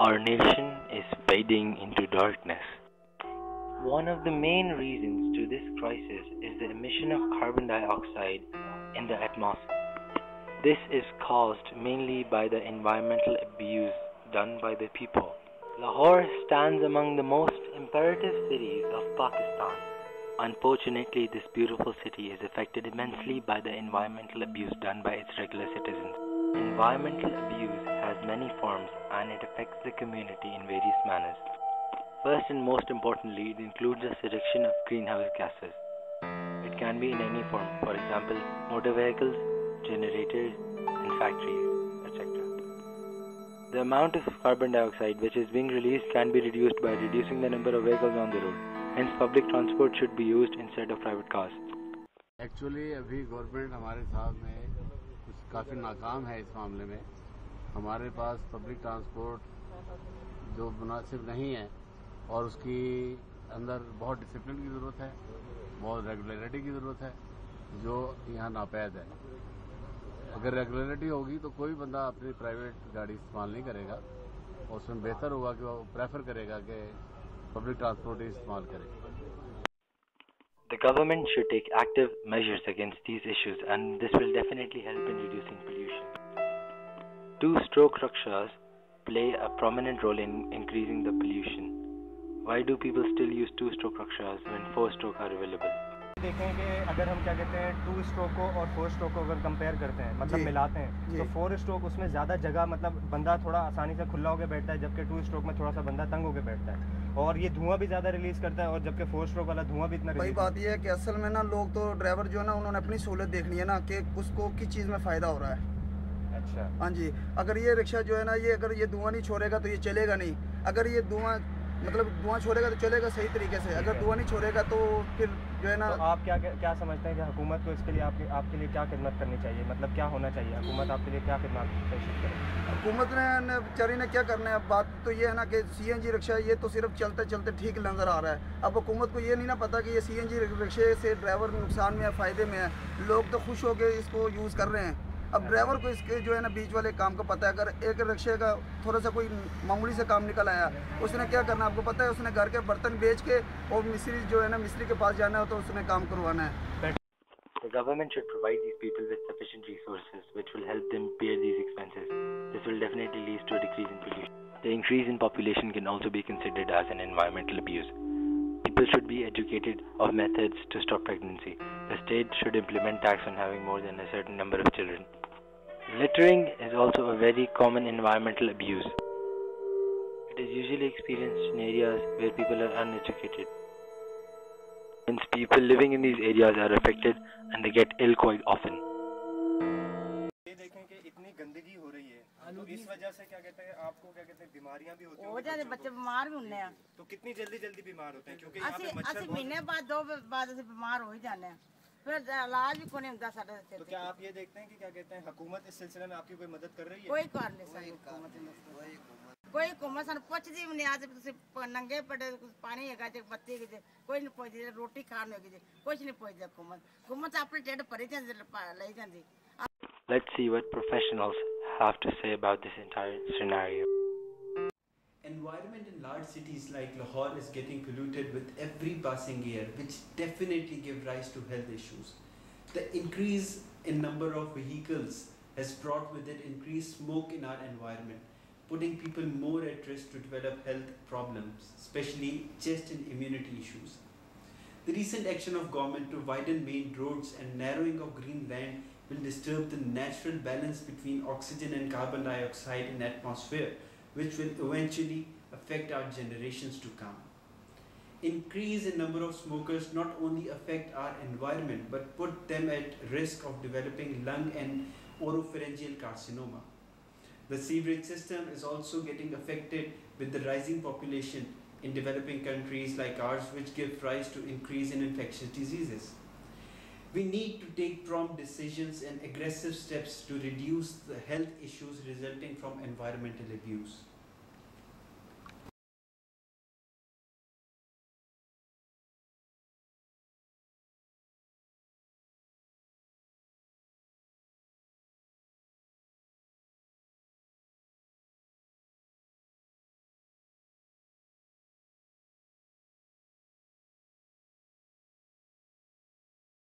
Our nation is fading into darkness. One of the main reasons to this crisis is the emission of carbon dioxide in the atmosphere. This is caused mainly by the environmental abuse done by the people. Lahore stands among the most imperative cities of Pakistan. Unfortunately, this beautiful city is affected immensely by the environmental abuse done by its regular citizens. Environmental abuse has many forms and it affects the community in various manners. First and most importantly, it includes the reduction of greenhouse gases. It can be in any form, for example, motor vehicles, generators, and factories, etc. The amount of carbon dioxide which is being released can be reduced by reducing the number of vehicles on the road. Hence, public transport should be used instead of private cars. Actually अभी government हमारे साथ में कुछ काफ़ी नाकाम है इस मामले में. हमारे पास पब्लिक ट्रांसपोर्ट जो मुनासिब नहीं है और उसकी अंदर बहुत डिसिप्लिन की ज़रूरत है, बहुत रेगुलरिटी की ज़रूरत है जो यहाँ नापैद है. अगर रेगुलरिटी होगी तो कोई बंदा अपनी प्राइवेट गाड़ी इस्तेमाल नहीं करेगा और उसमें बेहतर होगा कि वो प्रेफर करेगा कि पब्लिक ट्रांसपोर्ट ही इस्तेमाल करे. The government should take active measures against these issues and this will definitely help in reducing pollution. Two-stroke rickshaws play a prominent role in increasing the pollution. Why do people still use two-stroke rickshaws when four-stroke are available? देखें कि अगर हम क्या कहते हैं two stroke को और four stroke को अगर कंपेयर करते हैं मतलब मिलाते हैं तो फोर स्ट्रोक उसमें ज़्यादा जगह मतलब बंदा थोड़ा आसानी से खुला होकर बैठता है जबकि टू स्ट्रोक में थोड़ा सा बंदा तंग होकर बैठता है और ये धुआं भी ज़्यादा रिलीज करता है और जबकि फोर स्ट्रोक वाला धुआं भी इतना. वही बात ये है कि असल में ना लोग तो ड्राइवर जो है ना उन्होंने अपनी सहूलत देखनी है ना कि उसको किस चीज़ में फ़ायदा हो रहा है. अच्छा. हाँ जी. अगर ये रिक्शा जो है ना ये अगर ये धुआं नहीं छोड़ेगा तो ये चलेगा नहीं. अगर ये धुआं मतलब धुआं छोड़ेगा तो चलेगा सही तरीके से. अगर धुआं नहीं छोड़ेगा तो फिर जो है ना. तो आप क्या समझते हैं कि हुकूमत को इसके लिए आपके लिए क्या खिदमत करनी चाहिए, मतलब क्या होना चाहिए, हुकूमत आपके लिए क्या खिदमत पेश करे? हुकूमत ने बेचारी ने क्या करना है. बात तो ये है ना कि CNG रिक्शा ये तो सिर्फ चलते चलते ठीक नज़र आ रहा है. अब हुकूमत को ये नहीं ना पता कि ये CNG रिक्शे से ड्राइवर नुकसान में है फ़ायदे में है. लोग तो खुश होकर इसको यूज़ कर रहे हैं. अब ड्राइवर को इसके जो है ना बीच वाले काम का पता है. अगर एक रिक्शे का थोड़ा सा कोई मामूली से काम निकल आया उसने क्या करना आपको पता है. उसने घर के बर्तन बेच के और मिस्त्री जो है ना मिस्त्री के पास जाना है तो उसने काम करवाना है. The government should provide these people with sufficient resources which will help them bear these expenses. This will definitely lead to a decrease in pollution. The increase in population can also be considered as an environmental abuse. People should be educated of methods to stop pregnancy. The state should implement tax on having more than a certain number of children. Littering is also a very common environmental abuse. It is usually experienced in areas where people are uneducated. Hence, people living in these areas are affected and they get ill quite often. ये देखें कि इतनी गंदगी हो रही है तो इस वजह से क्या कहते हैं आपको क्या कहते हैं बीमारियां भी होती हैं. हो जाते बच्चे बीमार भी होने हैं. तो कितनी जल्दी बीमार होते हैं क्योंकि यहाँ पे मच्छर असि महीने बाद 2 बाद से बीमार हो ही जाने हैं. फिर इलाज भी कोई नहीं होता साढ़े. तो क्या आप ये देखते हैं कि क्या कहते हैं हुकूमत इस सिलसिले में आपकी कोई मदद कर रही है? कोई कर नहीं सही कोई हुकूमत सन पुछदी भी नहीं. आज तुम नंगे पड़े पानी है बत्ती कोई नहीं पुछदी. रोटी खाने होगी कुछ नहीं पुछदी हुकूमत अपने ढिड भरी ले जाती. Let's see what professionals have to say about this entire scenario. Environment in large cities like Lahore is getting polluted with every passing year, which definitely give rise to health issues. The increase in number of vehicles has brought with it increased smoke in our environment, putting people more at risk to develop health problems, especially chest and immunity issues. The recent action of government to widen main roads and narrowing of green land will disturb the natural balance between oxygen and carbon dioxide in the atmosphere, which will eventually affect our generations to come. Increase in number of smokers not only affect our environment but put them at risk of developing lung and oropharyngeal carcinoma. The sewerage system is also getting affected with the rising population in developing countries like ours, which give rise to increase in infectious diseases. We need to take prompt decisions and aggressive steps to reduce the health issues resulting from environmental abuse.